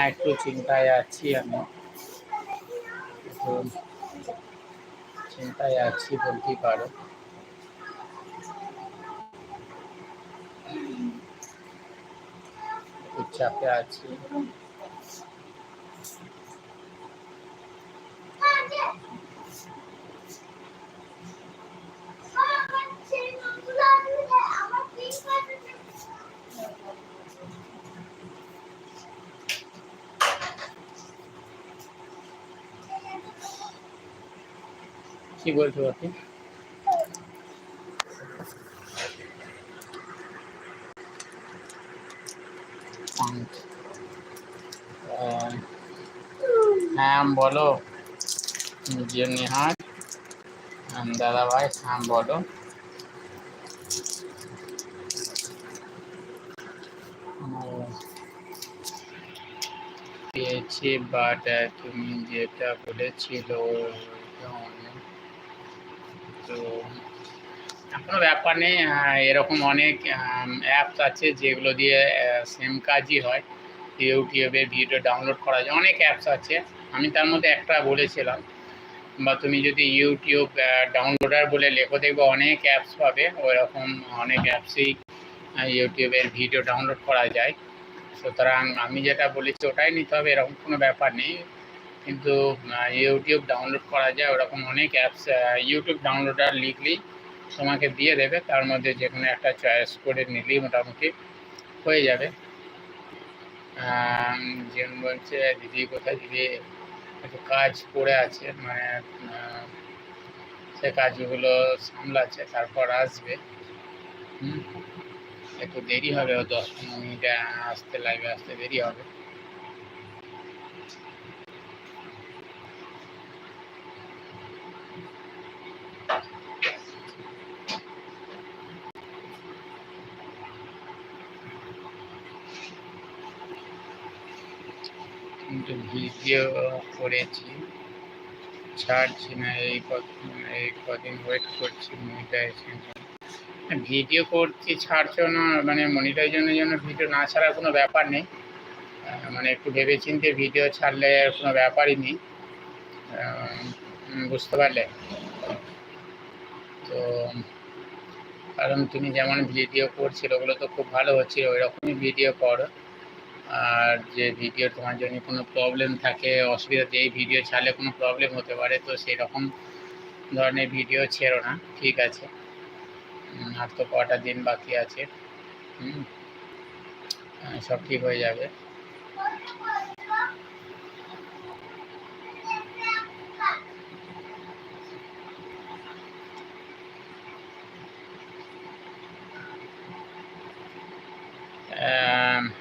একটু চিন্তায় আছি আমি, একটু চিন্তায় আছি বলতেই পারো। একটু চাপে আছি। কি বলছো আপনি? হ্যাঁ বলো যে নেহার দাদা ভাই, হ্যাঁ বলো। পেয়েছি, বাট তুমি যেটা বলেছিল তো কোনো ব্যাপার নেই। এরকম অনেক অ্যাপস আছে যেগুলো দিয়ে সেম কাজই হয়। ইউটিউবে ভিডিও ডাউনলোড করা যায়, অনেক অ্যাপস আছে। আমি তার মধ্যে একটা বলেছিলাম, বা তুমি যদি ইউটিউব ডাউনলোডার বলে লেখো দেখবে অনেক অ্যাপস পাবে। ওইরকম অনেক অ্যাপসেই ইউটিউবের ভিডিও ডাউনলোড করা যায়। সুতরাং আমি যেটা বলেছি ওটাই নিতে হবে, এরকম কোনো ব্যাপার নেই। কিন্তু ইউটিউব ডাউনলোড করা যায়, ওরকম অনেক অ্যাপস ইউটিউব ডাউনলোডার লিখলেই তোমাকে দিয়ে দেবে। তার মধ্যে যে কোনো একটা চয়েস করে নিলেই মোটামুটি হয়ে যাবে। যেমন বলছে দিদি কোথায়, দিদি একটু কাজ পড়ে আছে, মানে সে কাজগুলো সামলাচ্ছে, তারপর আসবে। একটু দেরি হবে, 10-15 মিনিটে আসতে, লাইভে আসতে দেরি হবে। কিন্তু ভিডিও করেছি, ছাড়ছি না, এই কদিন ওয়েট করছি মনিটাইজেশন। ভিডিও করছি, ছাড়ছো না মানে মনিটাইজেশনের জন্য ভিডিও না ছাড়ার কোনো ব্যাপার নেই। মানে একটু ভেবেচিন্তে ভিডিও ছাড়লে কোনো ব্যাপারই নেই, বুঝতে পারলে তো। কারণ তুমি যেমন ভিডিও করছিলে ওগুলো তো খুব ভালো হচ্ছিল, ওই রকমই ভিডিও করো। আর যে ভিডিও তোমার জন্য কোনো প্রবলেম থাকে, অসুবিধা, এই ভিডিও ছাড়লে কোনো প্রবলেম হতে পারে, তো সেই রকম ধরনের ভিডিও ছেড়ো না, ঠিক আছে? আর তো কটা দিন বাকি আছে, সব ঠিক হয়ে যাবে।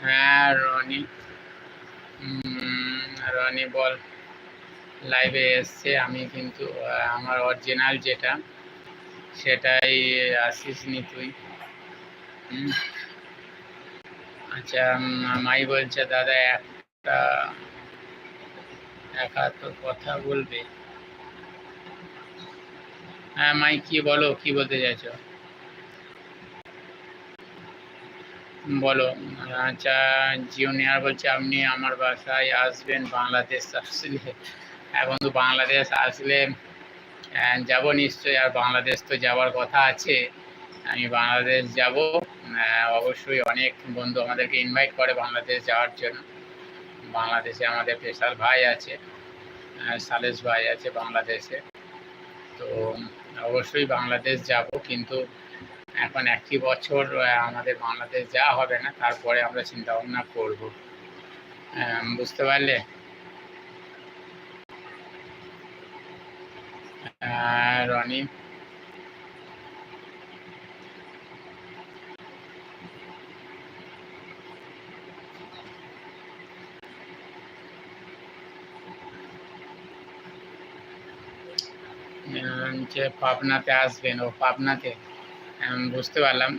হ্যাঁ রনি, রনি বল। লাইভে এসছে, আমি কিন্তু আমার অরিজিনাল যেটা সেটাই আসিসনি তুই। আচ্ছা, মাই বলছে দাদা একটা একা তো কথা বলবে। হ্যাঁ মাই, কি বলো, কি বলতে চাইছো বলো। আচ্ছা, জিওনিয়ার বলছে আপনি আমার বাসায় আসবেন বাংলাদেশ আসলে। এখন তো বাংলাদেশ আসলে যাব নিশ্চয়ই, আর বাংলাদেশ তো যাওয়ার কথা আছে। আমি বাংলাদেশ যাব, অবশ্যই। অনেক বন্ধু আমাদেরকে ইনভাইট করে বাংলাদেশ যাওয়ার জন্য। বাংলাদেশে আমাদের স্পেশাল ভাই আছে, সালেস ভাই আছে বাংলাদেশে। তো অবশ্যই বাংলাদেশ যাব, কিন্তু এখন একই বছর আমাদের বাংলাদেশ যাওয়া হবে না, তারপরে আমরা চিন্তা ভাবনা করবো, বুঝতে পারলে? রনি, যে পাবনাতে আসবেন, ও পাবনাতে, বুঝতে পারলাম।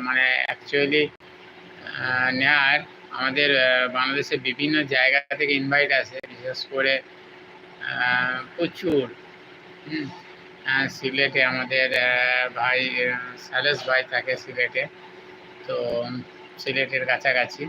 মানে অ্যাকচুয়ালি নেহার আমাদের বাংলাদেশের বিভিন্ন জায়গা থেকে ইনভাইট আসে, বিশেষ করে প্রচুর। সিলেটে আমাদের ভাই সালেস ভাই থাকে সিলেটে, তো সিলেটের কাছাকাছি।